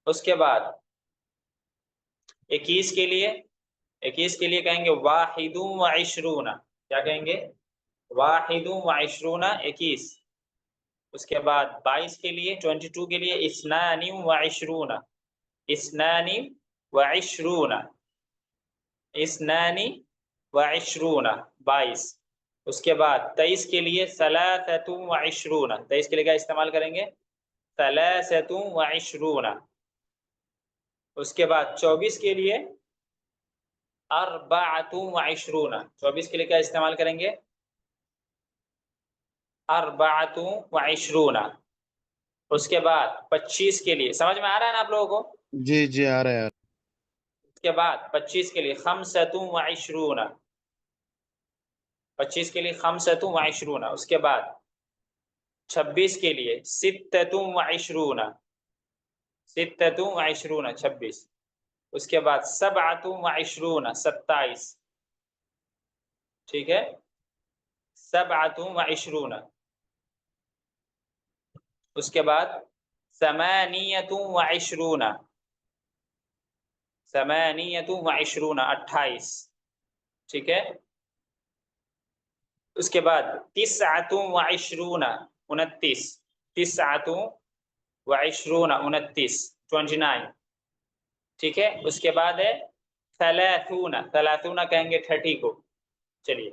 A: اس کے بعد 21 کے لیے، 21 کے لیے کہیں گے واحد و عشرون. کیا کہیں گے؟ واحد و عشرون 21. اس کے بعد 22 کے لیے، 22 کے لیے اثنان و عشرون، اثنان و عشرون، اثنان و عشرون 22. اس کے بعد 23 کے لیے ثلاثۃ و عشرون، 23 کے لیے کیا استعمال کریں گے؟ ثلاثۃ و عشرون. اس کے بعد 24 کے لیے اربعۃ و عشرون، 24 کے لیے کیا استعمال کریں گے؟ اربعۃ و عشرون. اس کے بعد 25 کے لیے، سمجھ میں آ رہا ہے نا آپ لوگوں کو؟
B: جی جی آ رہا ہے.
A: اس کے بعد 25 کے لیے خمسۃ و عشرون، 25 کے لیے خمسۃ و عشرون. اس کے بعد 26 کے لیے ستۃ و عشرون، ستۃ و عشرون 26. اس کے بعد سبعۃ و عشرون 27. ٹھیک ہے، سبعۃ و عشرون. اس کے بعد ثمانیۃ و عشرون، ثمانیۃ و عشرون 28. ٹھیک ہے، اس کے بعد تسعۃ و عشرون 29، تسعۃ وعشرون 29 29. ٹھیک ہے. اس کے بعد ہے ثلاثون. ثلاثون کہیں گے 30 کو. چلیے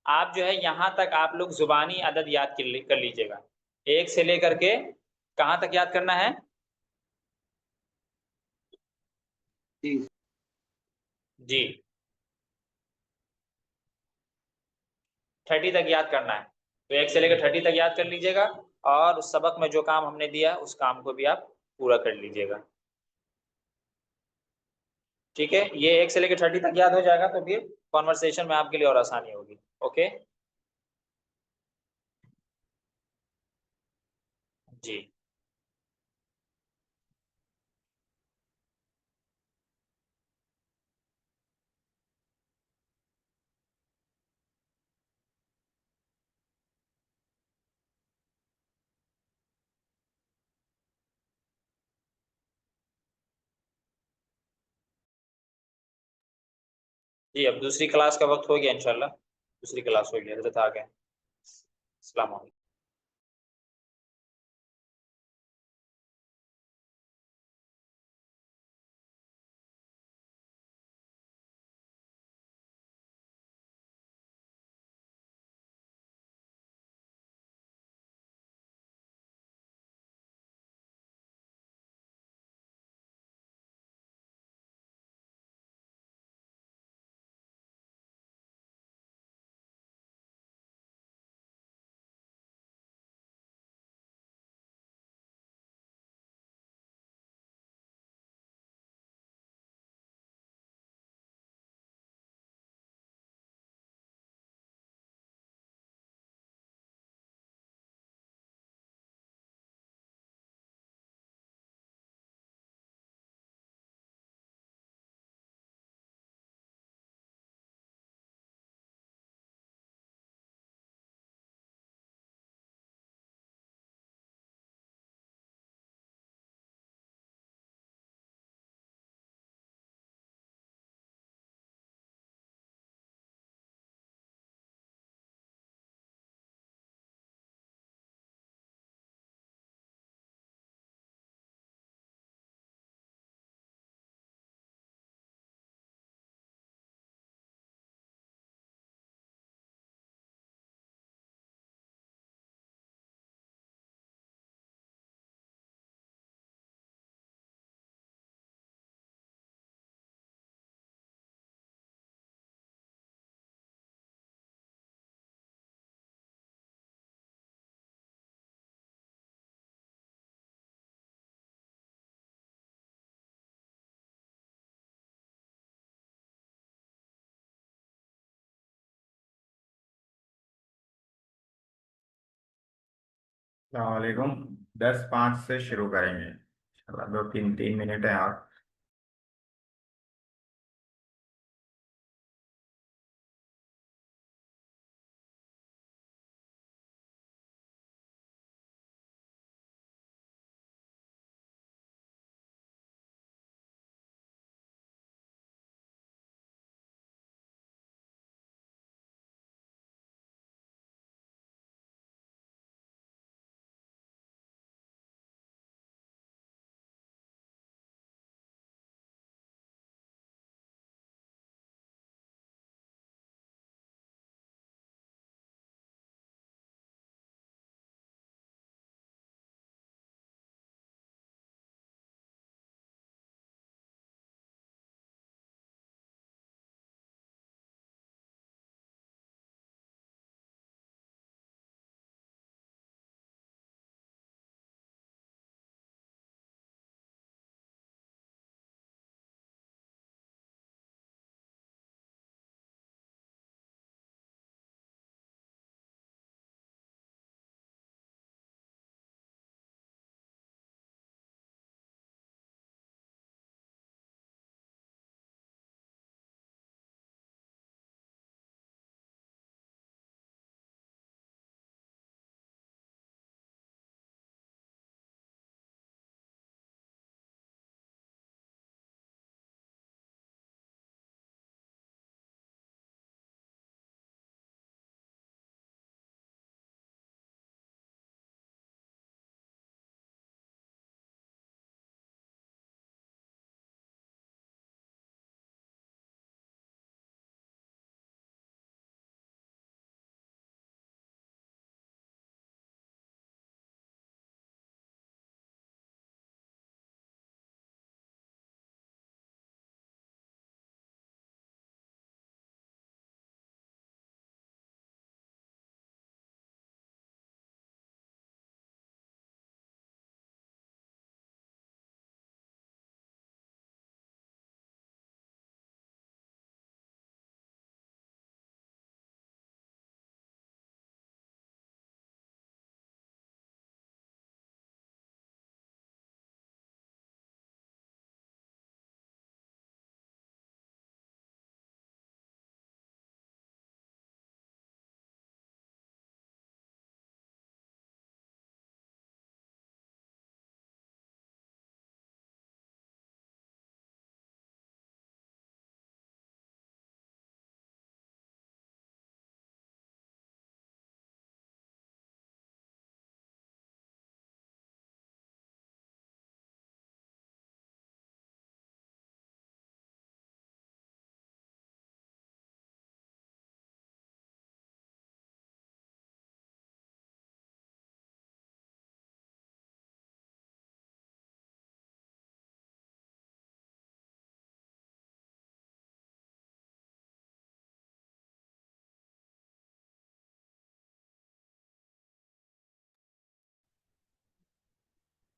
A: آپ جو ہے یہاں تک آپ لوگ زبانی عدد یاد کر لیجئے گا. ایک سے لے کر کے کہاں تک یاد کرنا ہے؟ جی 30 تک یاد کرنا ہے. تو ایک سے لے کر 30 تک یاد کر لیجئے گا. اور اس سبق میں جو کام ہم نے دیا اس کام کو بھی آپ پورا کر لیجئے گا. ٹھیک ہے. یہ ایک سے لے کے 30 تک یاد ہو جائے گا تو پھر کانورسیشن میں آپ کے لیے اور آسانی ہوگی. اوکے جی. جی اب دوسری کلاس کا وقت ہو گیا انشاءاللہ. دوسری کلاس ہو گیا. حضرت آ گئے. السلام علیکم.
G: السلام علیکم. 10:05 سے شروع کریں گے انشاءاللہ. 2-3 منٹ ہے اور